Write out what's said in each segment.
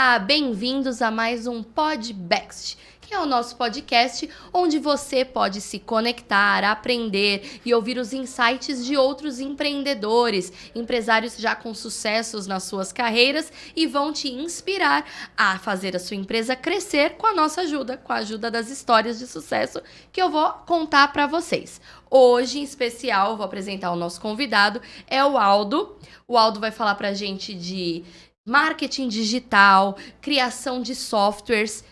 Olá, bem-vindos a mais um Podbext, que é o nosso podcast onde você pode se conectar, aprender e ouvir os insights de outros empreendedores, empresários já com sucessos nas suas carreiras e vão te inspirar a fazer a sua empresa crescer com a nossa ajuda, com a ajuda das histórias de sucesso que eu vou contar para vocês. Hoje, em especial, vou apresentar o nosso convidado, é o Aldo. O Aldo vai falar pra gente de marketing digital, criação de softwares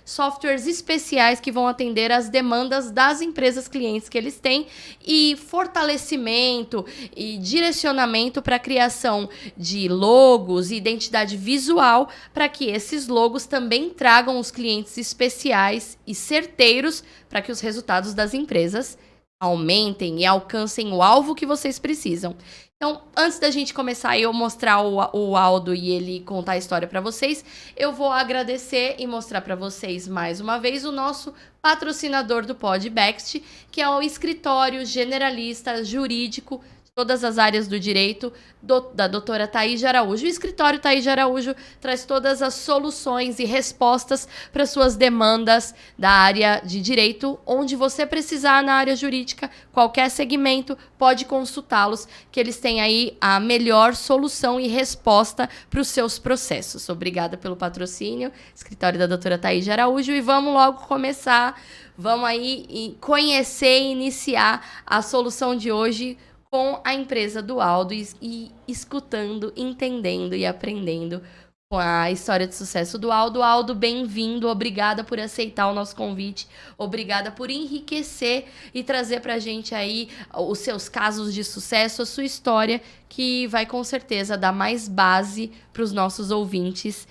especiais que vão atender às demandas das empresas clientes que eles têm e fortalecimento e direcionamento para a criação de logos e identidade visual para que esses logos também tragam os clientes especiais e certeiros para que os resultados das empresas aumentem e alcancem o alvo que vocês precisam. Então, antes da gente começar e eu mostrar o Aldo e ele contar a história para vocês, eu vou agradecer e mostrar para vocês mais uma vez o nosso patrocinador do Podbext, que é o escritório generalista jurídico de todas as áreas do direito da doutora Thaís de Araújo. O escritório Thaís de Araújo traz todas as soluções e respostas para suas demandas da área de direito, onde você precisar na área jurídica, qualquer segmento, pode consultá-los, que eles têm aí a melhor solução e resposta para os seus processos. Obrigada pelo patrocínio, escritório da doutora Thaís de Araújo, e vamos logo começar, vamos aí conhecer e iniciar a solução de hoje com a empresa do Aldo e escutando, entendendo e aprendendo com a história de sucesso do Aldo. Aldo, bem-vindo, obrigada por aceitar o nosso convite, obrigada por enriquecer e trazer pra gente aí os seus casos de sucesso, a sua história, que vai com certeza dar mais base para os nossos ouvintes,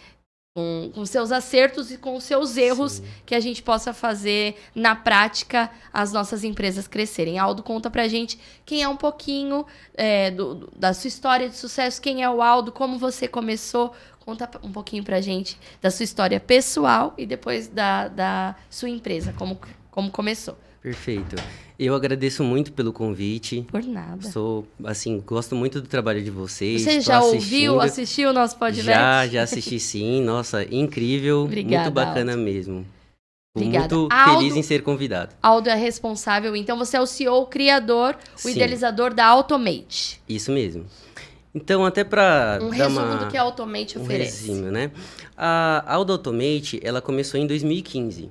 com seus acertos e com seus erros. Sim. Que a gente possa fazer na prática as nossas empresas crescerem. Aldo, conta pra gente quem é um pouquinho da sua história de sucesso, quem é o Aldo, como você começou. Conta um pouquinho pra gente da sua história pessoal e depois da sua empresa, como começou. Perfeito. Eu agradeço muito pelo convite. Por nada. Gosto muito do trabalho de vocês. Você já assistiu o nosso podcast? Já assisti sim. Nossa, incrível. Obrigada, muito bacana Aldo. Mesmo. Obrigada. Muito feliz em ser convidado. Aldo é responsável, então você é o CEO, o criador, o idealizador da Automate. Isso mesmo. Então, até para dar resumo do que a Automate oferece. Resumo, né? A Automate, ela começou em 2015.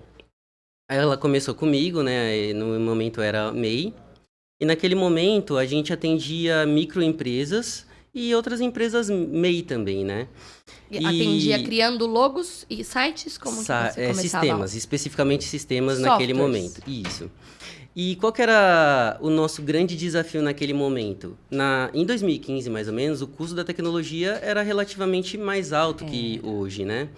Ela começou comigo, né? No momento era MEI. E naquele momento a gente atendia microempresas e outras empresas MEI também, né? Atendia criando logos e sites? Como que você começava? Sistemas, especificamente sistemas. Softwares. Naquele momento. Isso. E qual que era o nosso grande desafio naquele momento? Em 2015, mais ou menos, o custo da tecnologia era relativamente mais alto que hoje, né?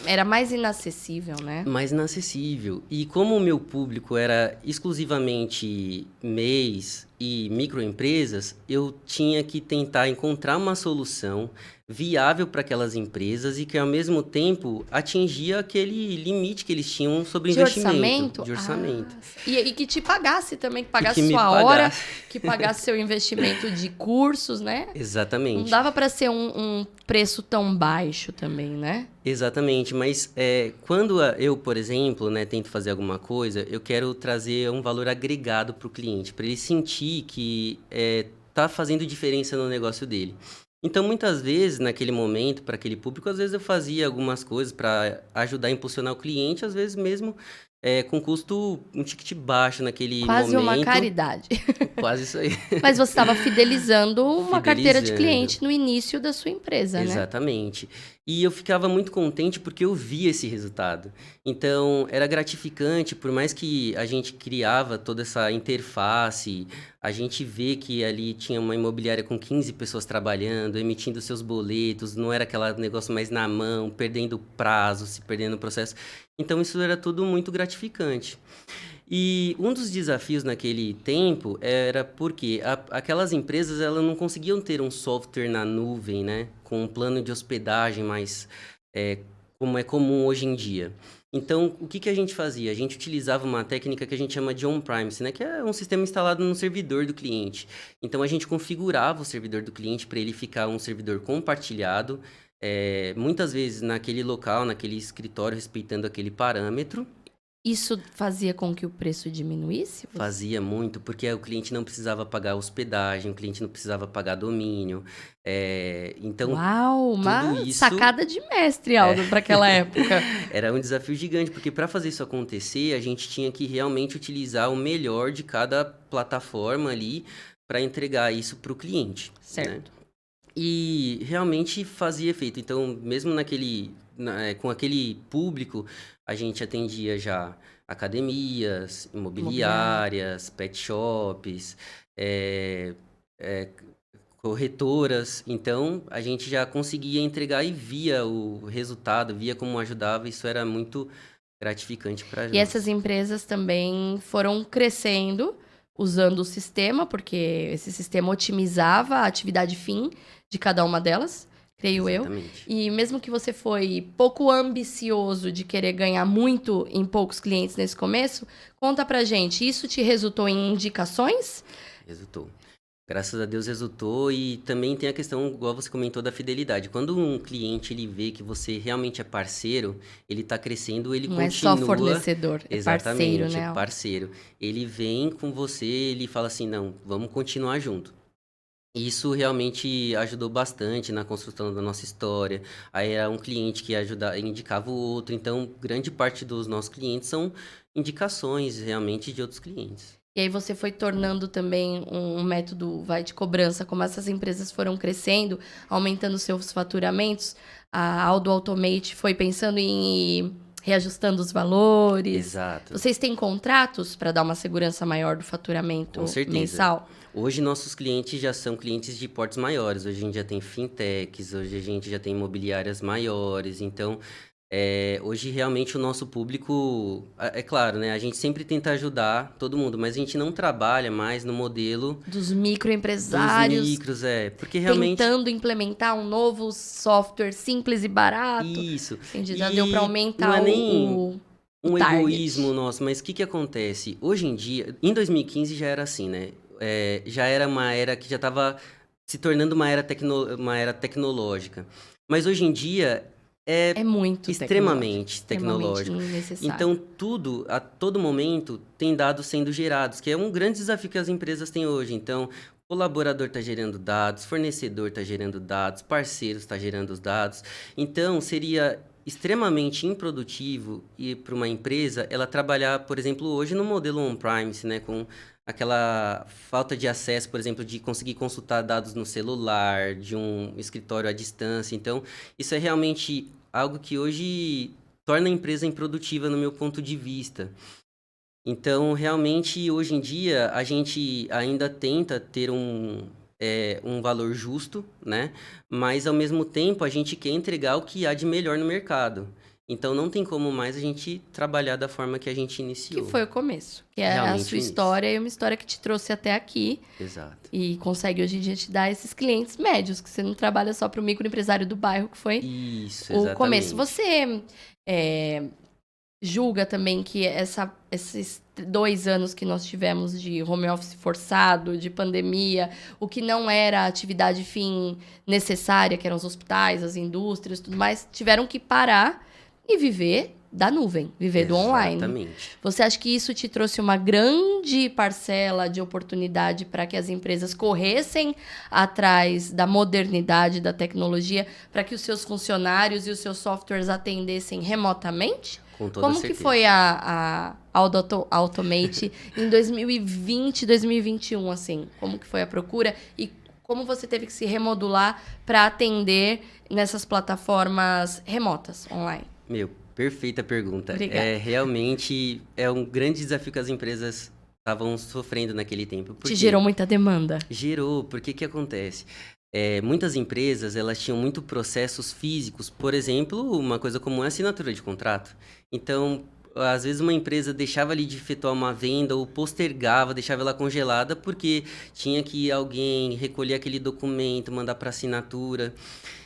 Era mais inacessível, né? Mais inacessível. E como o meu público era exclusivamente MEIs e microempresas, eu tinha que tentar encontrar uma solução viável para aquelas empresas e que, ao mesmo tempo, atingia aquele limite que eles tinham sobre investimento. De orçamento. E que te pagasse também, que pagasse sua hora, que pagasse seu investimento de cursos, né? Exatamente. Não dava para ser um preço tão baixo também, né? Exatamente, mas quando eu, por exemplo, né, tento fazer alguma coisa, eu quero trazer um valor agregado para o cliente, para ele sentir que está fazendo diferença no negócio dele. Então, muitas vezes, naquele momento, para aquele público, às vezes eu fazia algumas coisas para ajudar a impulsionar o cliente, às vezes mesmo com custo, um ticket baixo naquele momento. Quase uma caridade. Quase isso aí. Mas você estava fidelizando uma carteira de cliente no início da sua empresa, né? Exatamente. E eu ficava muito contente porque eu via esse resultado. Então, era gratificante, por mais que a gente criava toda essa interface, a gente vê que ali tinha uma imobiliária com 15 pessoas trabalhando, emitindo seus boletos, não era aquele negócio mais na mão, perdendo prazo, se perdendo o processo. Então, isso era tudo muito gratificante. E um dos desafios naquele tempo era porque aquelas empresas elas não conseguiam ter um software na nuvem, né? Com um plano de hospedagem mais como é comum hoje em dia. Então, o que a gente fazia? A gente utilizava uma técnica que a gente chama de on-premise, né? Que é um sistema instalado no servidor do cliente. Então, a gente configurava o servidor do cliente para ele ficar um servidor compartilhado, muitas vezes naquele local, naquele escritório, respeitando aquele parâmetro. Isso fazia com que o preço diminuísse? Fazia muito, porque o cliente não precisava pagar hospedagem, o cliente não precisava pagar domínio. Então, Uau, uma tudo isso sacada de mestre, Aldo, para aquela época. era um desafio gigante, porque para fazer isso acontecer, a gente tinha que realmente utilizar o melhor de cada plataforma ali para entregar isso para o cliente, né? Certo. E realmente fazia efeito. Então, mesmo com aquele público, a gente atendia já academias, imobiliárias, pet shops, eh, eh, corretoras. Então, a gente já conseguia entregar e via o resultado, via como ajudava. Isso era muito gratificante para E essas nós. empresas também foram crescendo usando o sistema, porque esse sistema otimizava a atividade fim de cada uma delas, creio eu. Exatamente. E mesmo que você foi pouco ambicioso de querer ganhar muito em poucos clientes nesse começo, conta pra gente, isso te resultou em indicações? Resultou. Graças a Deus resultou, e também tem a questão, igual você comentou, da fidelidade. Quando um cliente ele vê que você realmente é parceiro, ele está crescendo, ele Não é continua... só fornecedor, é parceiro, Exatamente, né? é parceiro. Ele vem com você, ele fala assim, não, vamos continuar junto. E isso realmente ajudou bastante na construção da nossa história. Aí era um cliente que indicava o outro, então grande parte dos nossos clientes são indicações realmente de outros clientes. E aí você foi tornando também um método de cobrança, como essas empresas foram crescendo, aumentando seus faturamentos, a Aldo Automate foi pensando em ir reajustando os valores. Exato. Vocês têm contratos para dar uma segurança maior do faturamento Com certeza. mensal? Hoje nossos clientes já são clientes de portes maiores. Hoje a gente já tem fintechs, hoje a gente já tem imobiliárias maiores. Então, hoje realmente o nosso público, é claro, né? A gente sempre tenta ajudar todo mundo, mas a gente não trabalha mais no modelo Dos dos microempresários, micros, porque realmente... tentando implementar um novo software simples e barato. Isso. Entendi, já E deu para aumentar não é nem o um target. egoísmo nosso, mas o que acontece? Hoje em dia, em 2015 já era assim, né? Já era uma era que já estava se tornando uma era tecnológica. Mas hoje em dia É muito extremamente tecnológico. necessário. Então, tudo, a todo momento, tem dados sendo gerados, que é um grande desafio que as empresas têm hoje. Então, colaborador está gerando dados, fornecedor está gerando dados, parceiros está gerando os dados. Então, seria extremamente improdutivo e para uma empresa ela trabalhar, por exemplo, hoje no modelo on-premise, né, com aquela falta de acesso, por exemplo, de conseguir consultar dados no celular, de um escritório à distância. Então, isso é realmente algo que hoje torna a empresa improdutiva no meu ponto de vista. Então, realmente, hoje em dia, a gente ainda tenta ter um valor justo, né? Mas, ao mesmo tempo, a gente quer entregar o que há de melhor no mercado. Então, não tem como mais a gente trabalhar da forma que a gente iniciou. Que foi o começo. Que é Realmente a sua o início. história e uma história que te trouxe até aqui. Exato. E consegue hoje em dia te dar esses clientes médios, que você não trabalha só para o microempresário do bairro, que foi Isso, o exatamente. começo. Você julga também que esses 2 anos que nós tivemos de home office forçado, de pandemia, o que não era a atividade fim necessária, que eram os hospitais, as indústrias, tudo mais, tiveram que parar e viver da nuvem, viver do online. Exatamente. Você acha que isso te trouxe uma grande parcela de oportunidade para que as empresas corressem atrás da modernidade, da tecnologia, para que os seus funcionários e os seus softwares atendessem remotamente? Com toda Como certeza. que foi a Automate em 2020, 2021, assim? Como que foi a procura e como você teve que se remodular para atender nessas plataformas remotas, online? Perfeita pergunta. Obrigada. Realmente é um grande desafio que as empresas estavam sofrendo naquele tempo. Te gerou muita demanda? Gerou, porque que acontece? Muitas empresas, elas tinham muito processos físicos, por exemplo, uma coisa comum é a assinatura de contrato. Então, às vezes uma empresa deixava ali de efetuar uma venda ou postergava, deixava ela congelada porque tinha que alguém recolher aquele documento, mandar para assinatura.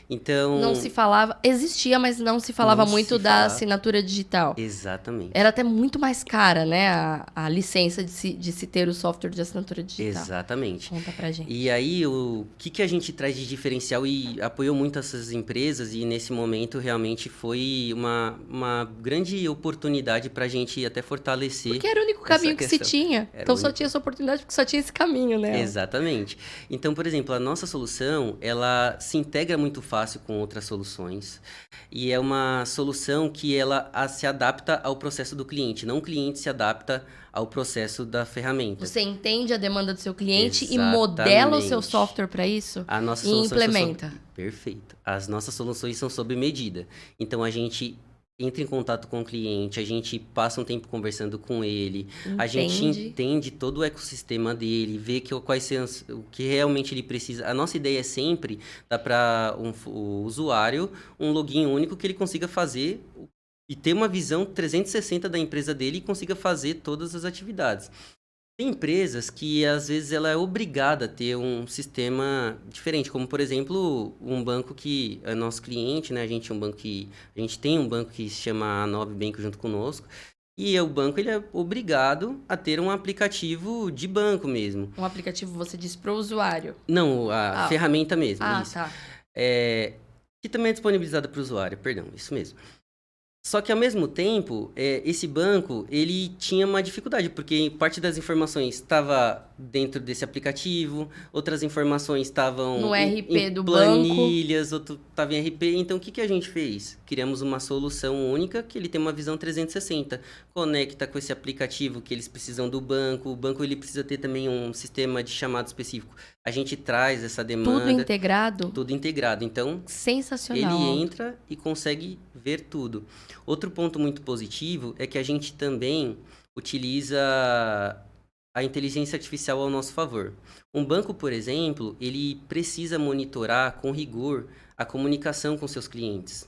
Então... Não se falava... Existia, mas não se falava muito da assinatura digital. Exatamente. Era até muito mais cara, né? A licença de se ter o software de assinatura digital. Exatamente. Conta pra gente. E aí, o que a gente traz de diferencial e apoiou muito essas empresas e nesse momento realmente foi uma grande oportunidade pra gente até fortalecer. Porque era o único caminho que se tinha. Então só tinha essa oportunidade porque só tinha esse caminho, né? Exatamente. Então, por exemplo, a nossa solução, ela se integra muito fácil com outras soluções. E é uma solução que ela se adapta ao processo do cliente, não o cliente se adapta ao processo da ferramenta. Você entende a demanda do seu cliente Exatamente. E modela o seu software para isso a nossa e implementa. Perfeito. As nossas soluções são sob medida. Então, a gente entra em contato com o cliente, a gente passa um tempo conversando com ele, a gente entende todo o ecossistema dele, vê quais são o que realmente ele precisa. A nossa ideia é sempre dar para o usuário um login único que ele consiga fazer e ter uma visão 360 da empresa dele e consiga fazer todas as atividades. Tem empresas que, às vezes, ela é obrigada a ter um sistema diferente, como, por exemplo, um banco que é nosso cliente, né? A gente tem um banco que se chama A9 Bank junto conosco, e o banco ele é obrigado a ter um aplicativo de banco mesmo. Um aplicativo, você diz, para o usuário? Não, a ferramenta mesmo. Isso. Tá. Que também é disponibilizada para o usuário, perdão, isso mesmo. Só que, ao mesmo tempo, esse banco, ele tinha uma dificuldade, porque parte das informações estava dentro desse aplicativo, outras informações estavam no RP do planilhas, outro estava em RP. Então, o que a gente fez? Criamos uma solução única, que ele tem uma visão 360. Conecta com esse aplicativo que eles precisam do banco. O banco ele precisa ter também um sistema de chamado específico. A gente traz essa demanda. Tudo integrado? Tudo integrado. Então, sensacional. Ele entra e consegue ver tudo. Outro ponto muito positivo é que a gente também utiliza a inteligência artificial ao nosso favor. Um banco, por exemplo, ele precisa monitorar com rigor a comunicação com seus clientes.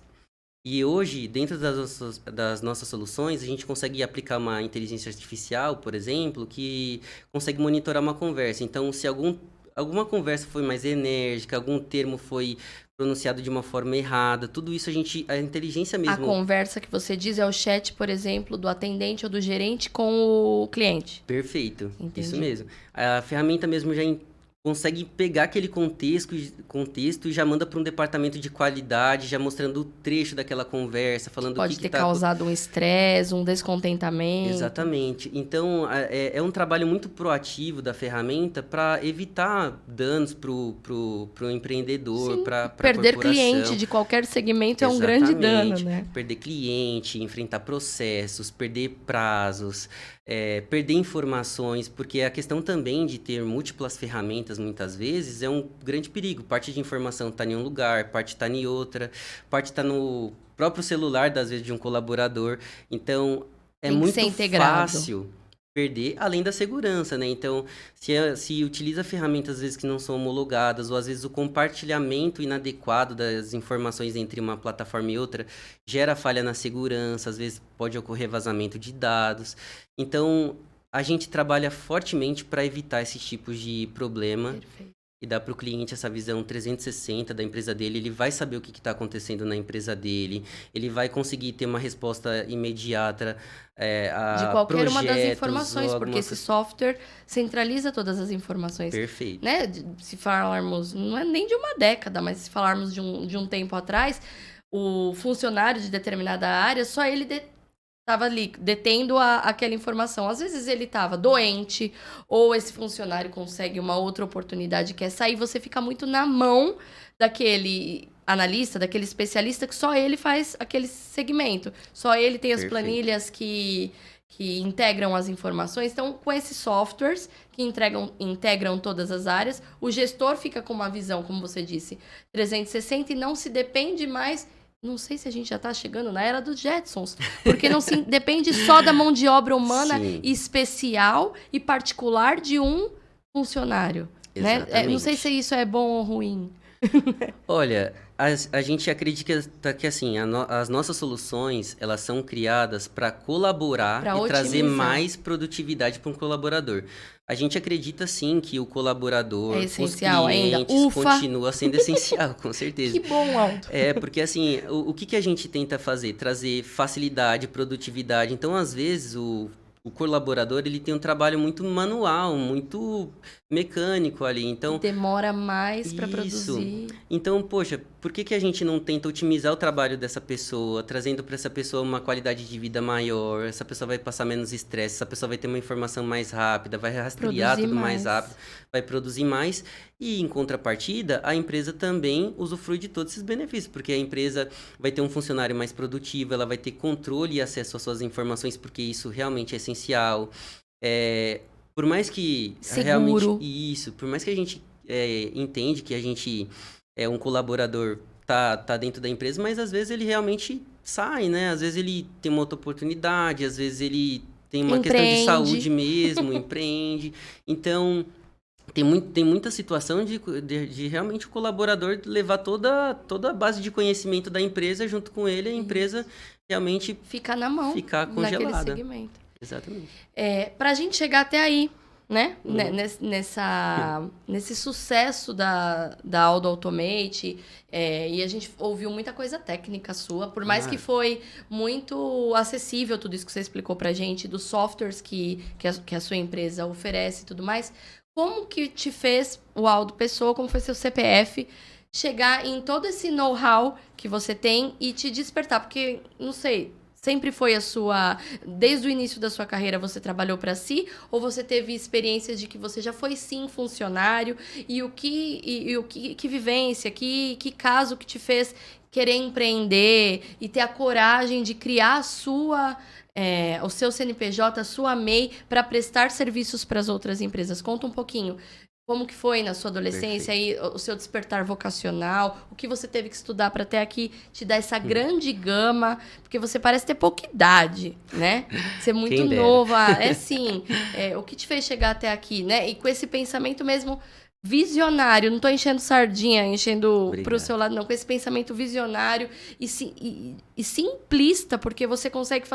E hoje, dentro das nossas soluções, a gente consegue aplicar uma inteligência artificial, por exemplo, que consegue monitorar uma conversa. Então, se alguma conversa foi mais enérgica, algum termo foi pronunciado de uma forma errada, tudo isso a inteligência mesmo... A conversa que você diz é o chat, por exemplo, do atendente ou do gerente com o cliente. Perfeito, Entendi. Isso mesmo. A ferramenta mesmo já consegue pegar aquele contexto e já manda para um departamento de qualidade, já mostrando o trecho daquela conversa, falando Pode ter causado um estresse, um descontentamento. Exatamente. Então, é um trabalho muito proativo da ferramenta para evitar danos pro empreendedor, para perder cliente de qualquer segmento é um grande dano, né? Perder cliente, enfrentar processos, perder prazos, perder informações, porque a questão também de ter múltiplas ferramentas, muitas vezes, é um grande perigo. Parte de informação está em um lugar, parte está em outra, parte está no próprio celular, às vezes, de um colaborador. Então, é muito fácil perder, além da segurança, né? Então, se utiliza ferramentas, às vezes, que não são homologadas, ou às vezes o compartilhamento inadequado das informações entre uma plataforma e outra, gera falha na segurança, às vezes pode ocorrer vazamento de dados. Então, a gente trabalha fortemente para evitar esses tipos de problema. Perfeito. E dá para o cliente essa visão 360 da empresa dele, ele vai saber o que está acontecendo na empresa dele, ele vai conseguir ter uma resposta imediata de qualquer uma das informações, porque esse software centraliza todas as informações. Perfeito. Né? Se falarmos, não é nem de uma década, mas se falarmos de um tempo atrás, o funcionário de determinada área, só ele estava ali detendo aquela informação. Às vezes ele estava doente, ou esse funcionário consegue uma outra oportunidade, quer sair, você fica muito na mão daquele analista, daquele especialista, que só ele faz aquele segmento. Só ele tem as planilhas que integram as informações. Então, com esses softwares que integram todas as áreas, o gestor fica com uma visão, como você disse, 360 e não se depende mais... Não sei se a gente já está chegando na era dos Jetsons, porque não se depende só da mão de obra humana especial e particular de um funcionário. Né? Não sei se isso é bom ou ruim. Olha, a gente acredita que assim, as nossas soluções, elas são criadas para colaborar Para e trazer otimizar. mais produtividade para um colaborador. A gente acredita sim que o É colaborador, os essencial ainda. clientes, Ufa! continua sendo essencial, com certeza. Que bom, Aldo. Porque assim, o que que a gente tenta fazer? Trazer facilidade, produtividade. Então, às vezes, o colaborador, ele tem um trabalho muito manual, muito mecânico ali. Então, Demora mais para isso. produzir. Então, poxa, por que que a gente não tenta otimizar o trabalho dessa pessoa, trazendo para essa pessoa uma qualidade de vida maior? Essa pessoa vai passar menos estresse, essa pessoa vai ter uma informação mais rápida, vai rastrear Produzir tudo mais mais. rápido, vai produzir mais. E, em contrapartida, a empresa também usufrui de todos esses benefícios, porque a empresa vai ter um funcionário mais produtivo, ela vai ter controle e acesso às suas informações, porque isso realmente é essencial. Por mais que realmente Seguro. isso, por mais que a gente entende que a gente é um colaborador, tá dentro da empresa, mas às vezes ele realmente sai, né? Às vezes ele tem uma outra oportunidade, às vezes ele tem uma questão de Empreende. saúde mesmo, empreende. Então, tem muita situação de realmente o colaborador levar toda a base de conhecimento da empresa junto com ele, a empresa realmente Fica na mão. ficar Naquele congelada. segmento. Exatamente. Pra gente chegar até aí, né? Uhum. Nesse sucesso da Aldo Automate, e a gente ouviu muita coisa técnica sua, por mais que foi muito acessível tudo isso que você explicou pra gente, dos softwares que a sua empresa oferece e tudo mais, como que te fez, o Aldo Pessoa, como foi seu CPF, chegar em todo esse know-how que você tem e te despertar? Porque, não sei, sempre foi desde o início da sua carreira você trabalhou para si, ou você teve experiências de que você já foi sim funcionário, e que vivência, que caso que te fez querer empreender e ter a coragem de criar o seu CNPJ, a sua MEI, para prestar serviços para as outras empresas? Conta um pouquinho. Como que foi na sua adolescência aí, o seu despertar vocacional, o que você teve que estudar para até aqui te dar essa grande gama, porque você parece ter pouca idade, né? Ser muito Quem dera. nova, sim. O que te fez chegar até aqui, né? E com esse pensamento mesmo visionário, não tô enchendo sardinha, enchendo Obrigado. pro seu lado, não, com esse pensamento visionário e simplista, porque você consegue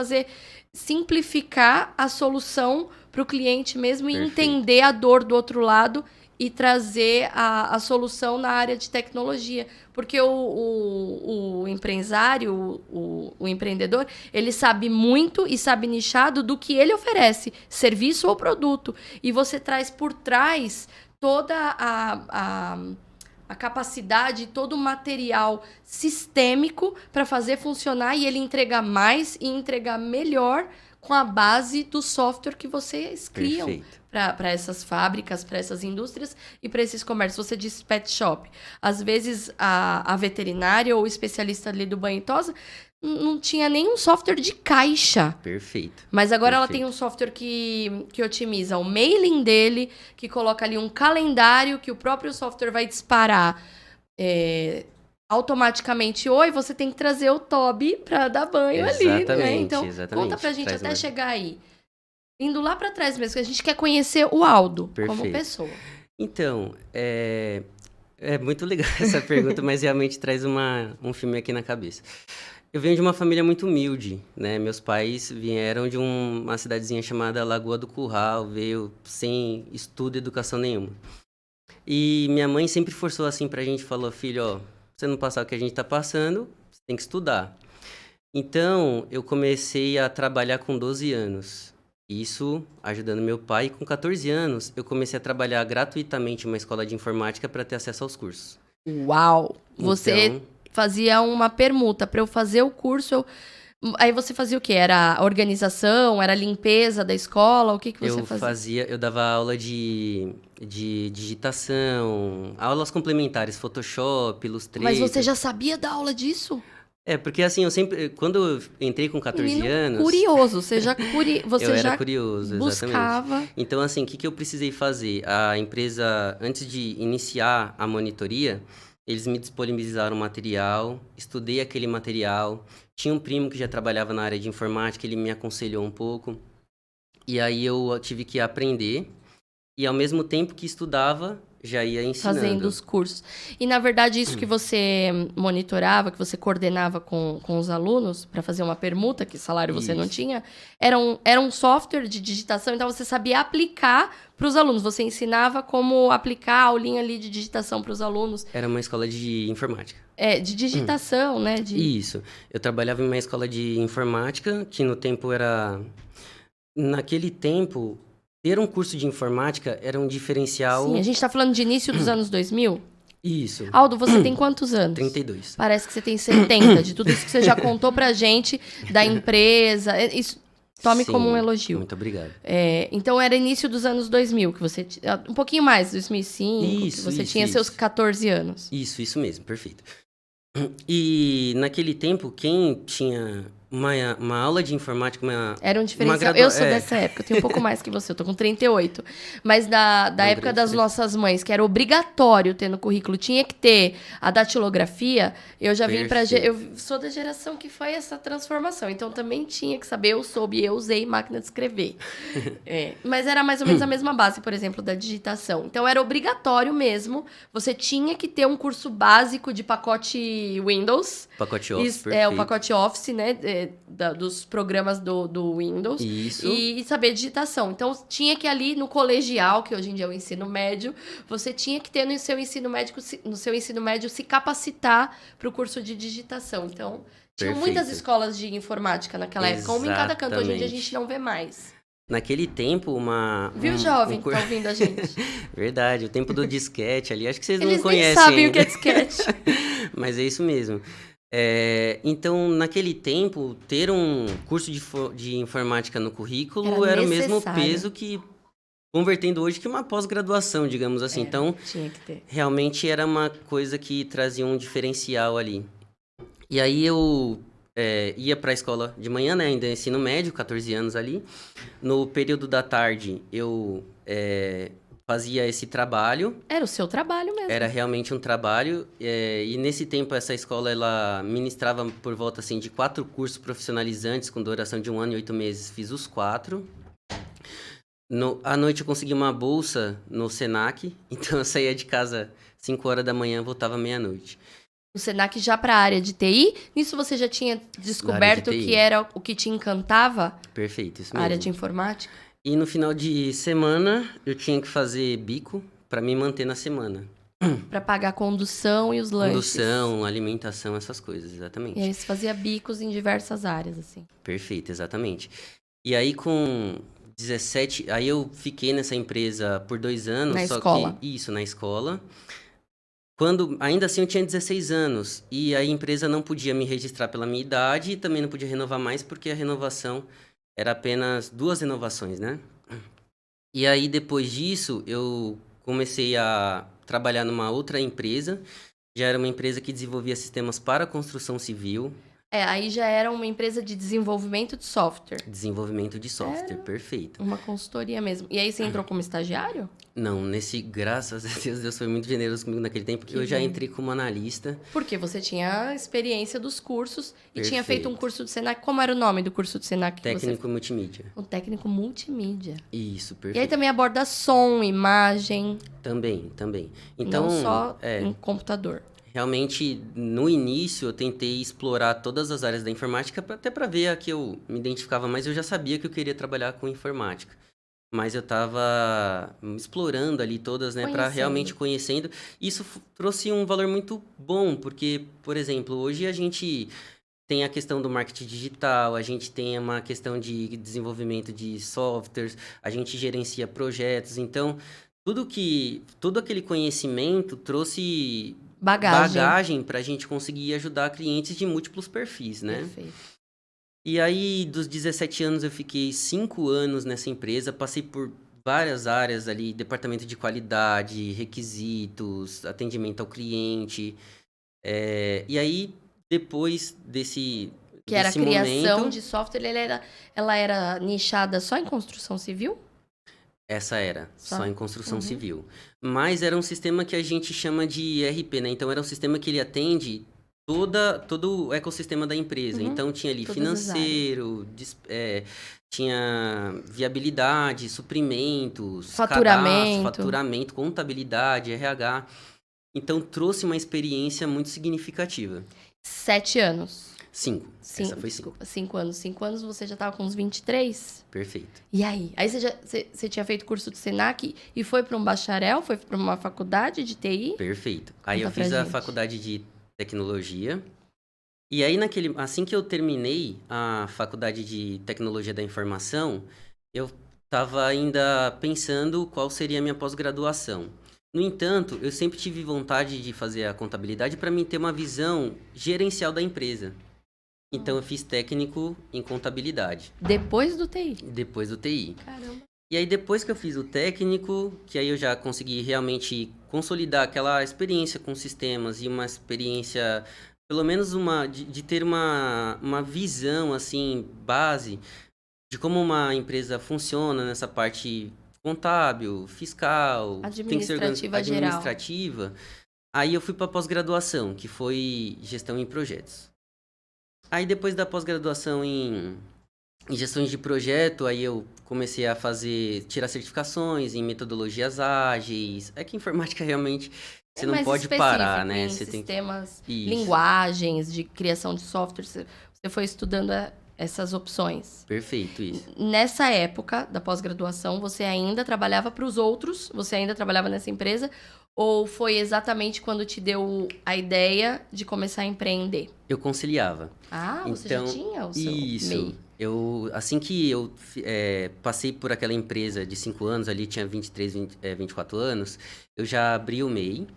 simplificar a solução para o cliente mesmo e Perfeito. entender a dor do outro lado e trazer a solução na área de tecnologia. Porque o empresário, o empreendedor, ele sabe muito e sabe nichado do que ele oferece, serviço ou produto. E você traz por trás toda a capacidade, todo o material sistêmico para fazer funcionar e ele entregar mais e entregar melhor com a base do software que vocês criam para essas fábricas, para essas indústrias e para esses comércios. Você disse pet shop. Às vezes, a veterinária ou o especialista ali do banho e tosa não tinha nenhum software de caixa. Perfeito. Mas agora ela tem um software que otimiza o mailing dele, que coloca ali um calendário que o próprio software vai disparar automaticamente. Oi, você tem que trazer o Toby para dar banho ali, né? Então, conta pra gente até chegar aí. Indo lá para trás mesmo, que a gente quer conhecer o Aldo como pessoa. Então, é muito legal essa pergunta, mas realmente traz um filme aqui na cabeça. Eu venho de uma família muito humilde, né? Meus pais vieram de uma cidadezinha chamada Lagoa do Curral, veio sem estudo e educação nenhuma. E minha mãe sempre forçou assim pra gente, falou, filho, ó, você não passar o que a gente tá passando, você tem que estudar. Então, eu comecei a trabalhar com 12 anos. Isso ajudando meu pai. E com 14 anos, eu comecei a trabalhar gratuitamente em uma escola de informática para ter acesso aos cursos. Uau! Você fazia uma permuta. Para eu fazer o curso, aí você fazia o quê? Era organização? Era limpeza da escola? O que você fazia? Eu dava aula de digitação, aulas complementares, Photoshop, Illustrator. Mas você já sabia dar aula disso? Porque assim, quando eu entrei com 14 anos... curioso, você já eu era curioso, buscava. Exatamente. Então, assim, o que eu precisei fazer? A empresa, antes de iniciar a monitoria, eles me disponibilizaram material, estudei aquele material. Tinha um primo que já trabalhava na área de informática, ele me aconselhou um pouco. E aí eu tive que aprender. E ao mesmo tempo que estudava, já ia ensinando. Fazendo os cursos. E, na verdade, isso que você monitorava, que você coordenava com os alunos para fazer uma permuta, que salário você não Isso. tinha, era um software de digitação, então você sabia aplicar para os alunos. Você ensinava como aplicar a aulinha ali de digitação para os alunos. Era uma escola de informática. De digitação, né? Isso. Eu trabalhava em uma escola de informática, que no tempo era... Naquele tempo, ter um curso de informática era um diferencial... Sim, a gente tá falando de início dos anos 2000. Isso. Aldo, você tem quantos anos? 32. Parece que você tem 70, de tudo isso que você já contou pra gente, da empresa. Isso tome Sim, como um elogio. Muito obrigado. Então, era início dos anos 2000, que você... Um pouquinho mais, 2005, que você tinha seus 14 anos. Isso mesmo, perfeito. E naquele tempo, quem tinha uma aula de informática, era um diferencial. Eu sou dessa época, eu tenho um pouco mais que você, eu tô com 38. Mas da época das nossas mães, que era obrigatório ter no currículo, tinha que ter a datilografia, eu já vim pra... Eu sou da geração que foi essa transformação, então também tinha que saber, eu usei máquina de escrever. Mas era mais ou menos a mesma base, por exemplo, da digitação. Então era obrigatório mesmo, você tinha que ter um curso básico de pacote Windows. Pacote Office, perfeito. O pacote Office, né? Dos programas do Windows. Isso. E saber digitação. Então, tinha que ali no colegial, que hoje em dia é o ensino médio, você tinha que ter no seu ensino médio se capacitar para o curso de digitação. Então, tinham muitas escolas de informática naquela época. Uma em cada canto. Hoje em dia a gente não vê mais. Naquele tempo, Viu, jovem, que tá ouvindo a gente? Verdade, o tempo do disquete ali. Acho que vocês não Eles conhecem. Eles nem sabem o que é disquete. Mas é isso mesmo. Então, naquele tempo, ter um curso de informática no currículo era o mesmo peso que, convertendo hoje, que uma pós-graduação, digamos assim. Então, tinha que ter. Realmente era uma coisa que trazia um diferencial ali. E aí eu ia para a escola de manhã, né? Ainda ensino médio, 14 anos ali. No período da tarde, eu fazia esse trabalho. Era o seu trabalho mesmo. Era realmente um trabalho. E nesse tempo, essa escola, ela ministrava por volta, assim, de 4 cursos profissionalizantes com duração de 1 ano e 8 meses. Fiz os 4. À noite, eu consegui uma bolsa no Senac. Então, eu saía de casa 5 horas da manhã, voltava meia-noite. O Senac já para a área de TI? Nisso você já tinha descoberto que era o que te encantava? Perfeito, isso mesmo. A área de informática? E no final de semana, eu tinha que fazer bico para me manter na semana. Para pagar a condução e os lanches. Condução, alimentação, essas coisas, exatamente. E aí você fazia bicos em diversas áreas, assim. Perfeito, exatamente. E aí com 17... Aí eu fiquei nessa empresa por 2 anos. Na escola? Isso, na escola. Ainda assim eu tinha 16 anos. E a empresa não podia me registrar pela minha idade e também não podia renovar mais porque a renovação... Era apenas 2 renovações, né? E aí, depois disso, eu comecei a trabalhar numa outra empresa. Já era uma empresa que desenvolvia sistemas para construção civil. Aí já era uma empresa de desenvolvimento de software. Desenvolvimento de software, perfeito. Uma consultoria mesmo. E aí você entrou como estagiário? Não, graças a Deus foi muito generoso comigo naquele tempo. Eu já entrei como analista. Porque você tinha a experiência dos cursos e tinha feito um curso do Senac. Como era o nome do curso do Senac? Técnico multimídia. O técnico multimídia. Isso, perfeito. E aí também aborda som, imagem. Também. Então, não só em computador. Realmente, no início, eu tentei explorar todas as áreas da informática, até para ver a que eu me identificava mais. Eu já sabia que eu queria trabalhar com informática. Mas eu estava explorando ali todas, né? Para realmente conhecendo. Isso trouxe um valor muito bom, porque, por exemplo, hoje a gente tem a questão do marketing digital, a gente tem uma questão de desenvolvimento de softwares, a gente gerencia projetos. Então, todo aquele conhecimento trouxe... bagagem para a gente conseguir ajudar clientes de múltiplos perfis, né? Perfeito. E aí, dos 17 anos, eu fiquei 5 anos nessa empresa, passei por várias áreas ali, departamento de qualidade, requisitos, atendimento ao cliente. E aí, depois desse Que era a criação momento, de software, ela era nichada só em construção civil? Essa era, só em construção civil. Mas era um sistema que a gente chama de ERP, né? Então, era um sistema que ele atende todo o ecossistema da empresa. Uhum. Então, tinha ali Todas as áreas. financeiro, tinha viabilidade, suprimentos, cadastro, Faturamento. faturamento, contabilidade, RH. Então, trouxe uma experiência muito significativa. 7 anos. 5. Essa foi 5. Desculpa, 5 anos. 5 anos você já tava com uns 23? Perfeito. E aí? Aí você tinha feito curso do Senac e foi para um bacharel? Foi para uma faculdade de TI? Perfeito. Aí Conta eu pra fiz a gente. faculdade de tecnologia. E aí, assim que eu terminei a faculdade de tecnologia da informação, eu estava ainda pensando qual seria a minha pós-graduação. No entanto, eu sempre tive vontade de fazer a contabilidade para mim ter uma visão gerencial da empresa. Então, eu fiz técnico em contabilidade, Depois do TI? depois do TI. Caramba. E aí, depois que eu fiz o técnico, que aí eu já consegui realmente consolidar aquela experiência com sistemas e uma experiência, pelo menos de ter uma visão, assim, base de como uma empresa funciona nessa parte contábil, fiscal, tem que ser Administrativa geral. administrativa. Aí eu fui para pós-graduação, que foi gestão em projetos. Aí depois da pós-graduação em gestões de projeto, aí eu comecei a tirar certificações em metodologias ágeis. É que informática realmente você não mais pode parar, específico né? em Você tem sistemas, Isso. linguagens de criação de software. Você foi estudando essas opções. Perfeito, isso. Nessa época da pós-graduação, você ainda trabalhava para os outros? Você ainda trabalhava nessa empresa? Ou foi exatamente quando te deu a ideia de começar a empreender? Eu conciliava. Ah, você já tinha o seu Isso. MEI. Assim que eu passei por aquela empresa de 5 anos, ali tinha 24 anos, eu já abri o MEI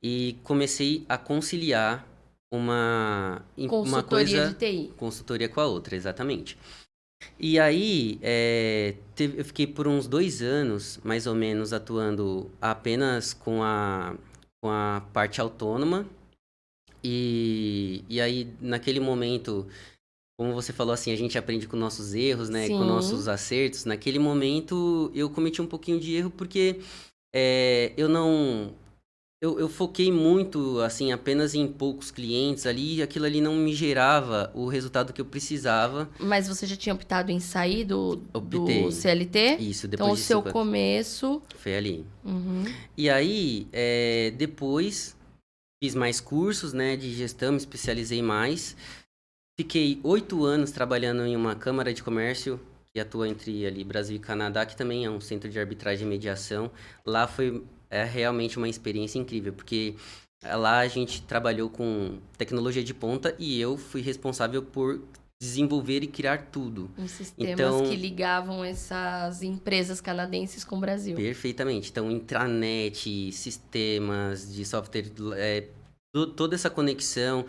e comecei a conciliar uma Consultoria coisa, de TI. consultoria com a outra, exatamente. E aí, eu fiquei por uns 2 anos, mais ou menos, atuando apenas com a parte autônoma. E aí, naquele momento, como você falou assim, a gente aprende com nossos erros, né? Com Sim. nossos acertos. Naquele momento, eu cometi um pouquinho de erro porque eu não... Eu foquei muito, assim, apenas em poucos clientes ali, e aquilo ali não me gerava o resultado que eu precisava. Mas você já tinha optado em sair do Optei. CLT? Isso, Então, depois o de seu 5 anos. começo... Foi ali. Uhum. E aí, depois, fiz mais cursos, né, de gestão, me especializei mais. Fiquei 8 anos trabalhando em uma câmara de comércio que atua entre ali Brasil e Canadá, que também é um centro de arbitragem e mediação. Lá foi realmente uma experiência incrível, porque lá a gente trabalhou com tecnologia de ponta e eu fui responsável por desenvolver e criar tudo. Os sistemas Então, que ligavam essas empresas canadenses com o Brasil. perfeitamente. Então, intranet, sistemas de software, toda essa conexão,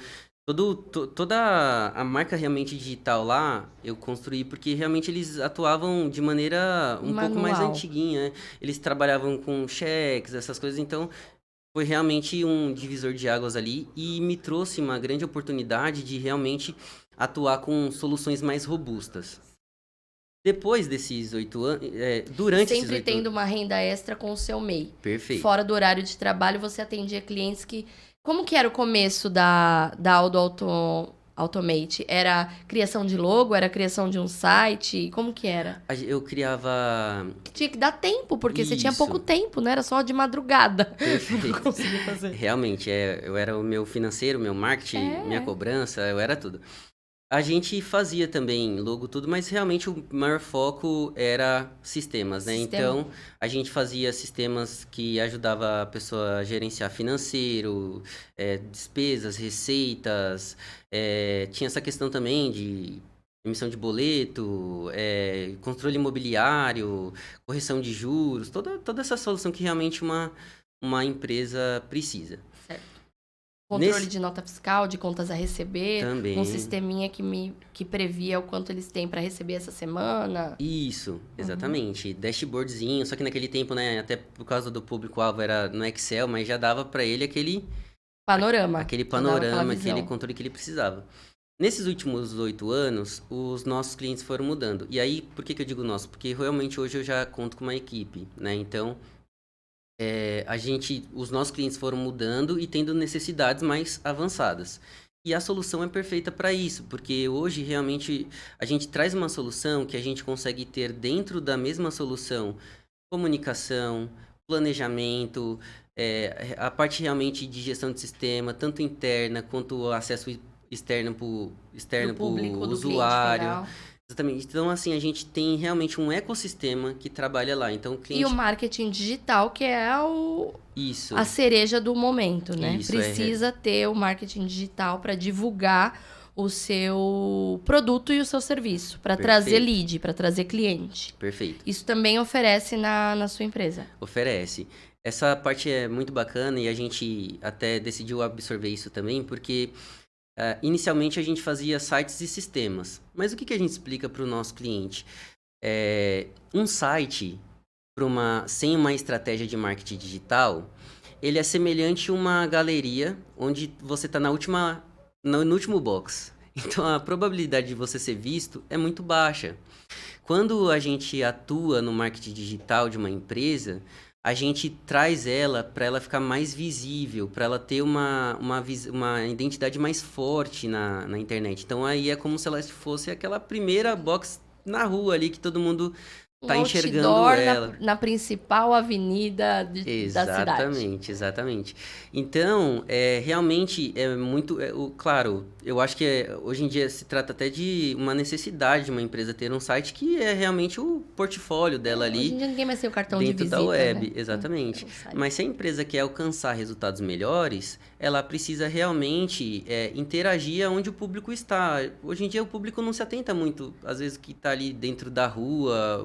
toda a marca realmente digital lá, eu construí porque realmente eles atuavam de maneira um pouco mais Manual. antiguinha, né? Eles trabalhavam com cheques, essas coisas, então foi realmente um divisor de águas ali e me trouxe uma grande oportunidade de realmente atuar com soluções mais robustas. Depois desses 8 anos, durante esses Sempre 8 tendo uma renda extra com o seu MEI. Perfeito. Fora do horário de trabalho, você atendia clientes que... Como que era o começo da Aldo Automate? Era criação de logo? Era criação de um site? Como que era? Eu criava... Tinha que dar tempo, porque você tinha Isso. pouco tempo, não era só de madrugada. Perfeito. Consegui fazer. Realmente, eu era o meu financeiro, meu marketing, minha cobrança, eu era tudo. A gente fazia também logo tudo, mas realmente o maior foco era sistemas, né? Sistema. Então, a gente fazia sistemas que ajudava a pessoa a gerenciar financeiro, despesas, receitas, tinha essa questão também de emissão de boleto, controle imobiliário, correção de juros, toda essa solução que realmente uma empresa precisa. Certo. Controle de nota fiscal, de contas a receber. Também. Um sisteminha que previa o quanto eles têm para receber essa semana. Isso, exatamente. Dashboardzinho, só que naquele tempo, né, até por causa do público-alvo era no Excel, mas já dava para ele aquele Panorama. aquele controle que ele precisava. Nesses últimos 8 anos, os nossos clientes foram mudando. E aí, por que eu digo nosso? Porque realmente hoje eu já conto com uma equipe, né? Então, Os nossos clientes foram mudando e tendo necessidades mais avançadas. E a solução é perfeita para isso, porque hoje realmente a gente traz uma solução que a gente consegue ter dentro da mesma solução comunicação, planejamento, a parte realmente de gestão de sistema, tanto interna quanto o acesso externo para Do público, o do cliente usuário. final. Exatamente. Então, assim, a gente tem realmente um ecossistema que trabalha lá. Então, o E cliente... o marketing digital, que é Isso. a cereja do momento, né? Isso, Precisa ter o marketing digital para divulgar o seu produto e o seu serviço, para trazer Perfeito. lead, para trazer cliente. Perfeito. Isso também oferece na sua empresa. Oferece. Essa parte é muito bacana e a gente até decidiu absorver isso também, porque inicialmente a gente fazia sites e sistemas. Mas o que a gente explica para o nosso cliente? Um site, sem uma estratégia de marketing digital, ele é semelhante a uma galeria onde você está no último box. Então, a probabilidade de você ser visto é muito baixa. Quando a gente atua no marketing digital de uma empresa, a gente traz ela para ela ficar mais visível, para ela ter uma identidade mais forte na internet. Então, aí é como se ela fosse aquela primeira box na rua ali que todo mundo tá enxergando ela. Na principal avenida da cidade. Exatamente. Então, realmente é muito... claro, eu acho que hoje em dia se trata até de uma necessidade de uma empresa ter um site que é realmente o portfólio dela ali. Hoje em dia ninguém mais tem o cartão de dentro visita, da web, né? exatamente. Mas se a empresa quer alcançar resultados melhores, ela precisa realmente interagir onde o público está. Hoje em dia o público não se atenta muito, às vezes, que está ali dentro da rua,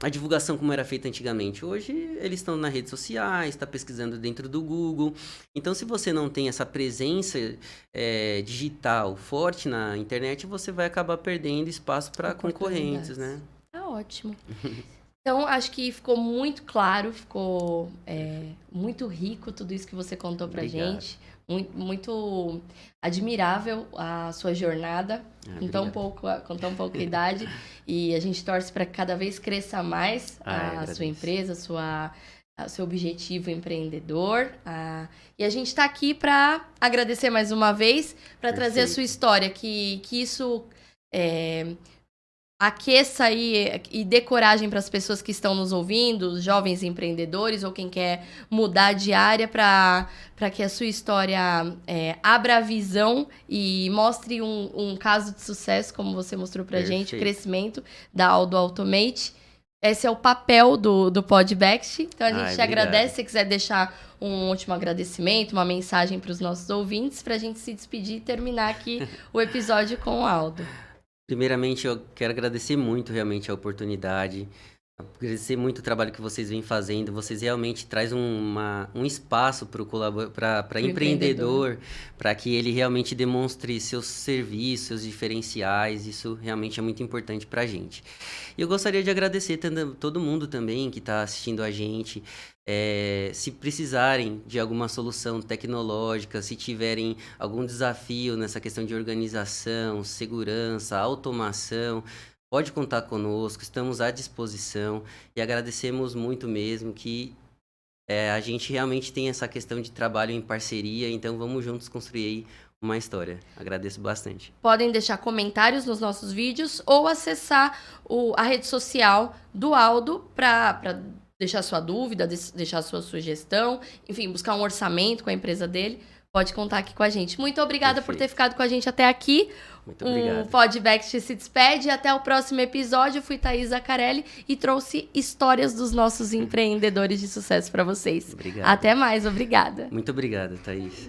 a divulgação como era feita antigamente. Hoje eles estão nas redes sociais, está pesquisando dentro do Google. Então, se você não tem essa presença digital forte na internet, você vai acabar perdendo espaço para concorrentes, né? Tá ótimo. Então, acho que ficou muito claro, ficou muito rico tudo isso que você contou pra gente. Muito admirável a sua jornada com tão pouca idade. E a gente torce para que cada vez cresça mais a sua empresa, seu objetivo empreendedor. E a gente está aqui para agradecer mais uma vez, para trazer a sua história, que isso aqueça aí e dê coragem para as pessoas que estão nos ouvindo, os jovens empreendedores ou quem quer mudar de área, para que a sua história abra a visão e mostre um caso de sucesso, como você mostrou para a gente, o crescimento da Aldo Automate. Esse é o papel do Podbext. Então, a gente te agradece. Se você quiser deixar um último agradecimento, uma mensagem para os nossos ouvintes, para a gente se despedir e terminar aqui o episódio com o Aldo. Primeiramente, eu quero agradecer muito realmente a oportunidade, agradecer muito o trabalho que vocês vêm fazendo. Vocês realmente trazem um espaço para empreendedor, para que ele realmente demonstre seus serviços, seus diferenciais. Isso realmente é muito importante para a gente. E eu gostaria de agradecer todo mundo também que está assistindo a gente. Se precisarem de alguma solução tecnológica, se tiverem algum desafio nessa questão de organização, segurança, automação, pode contar conosco, estamos à disposição e agradecemos muito mesmo que a gente realmente tem essa questão de trabalho em parceria, então vamos juntos construir uma história. Agradeço bastante. Podem deixar comentários nos nossos vídeos ou acessar a rede social do Aldo para deixar sua dúvida, deixar sua sugestão, enfim, buscar um orçamento com a empresa dele. Pode contar aqui com a gente. Muito obrigada por ter ficado com a gente até aqui. Muito obrigado. O Podbext se despede. Até o próximo episódio. Eu fui Thaís Zaccarelli e trouxe histórias dos nossos empreendedores de sucesso para vocês. Obrigado. Até mais. Obrigada. Muito obrigado, Thaís.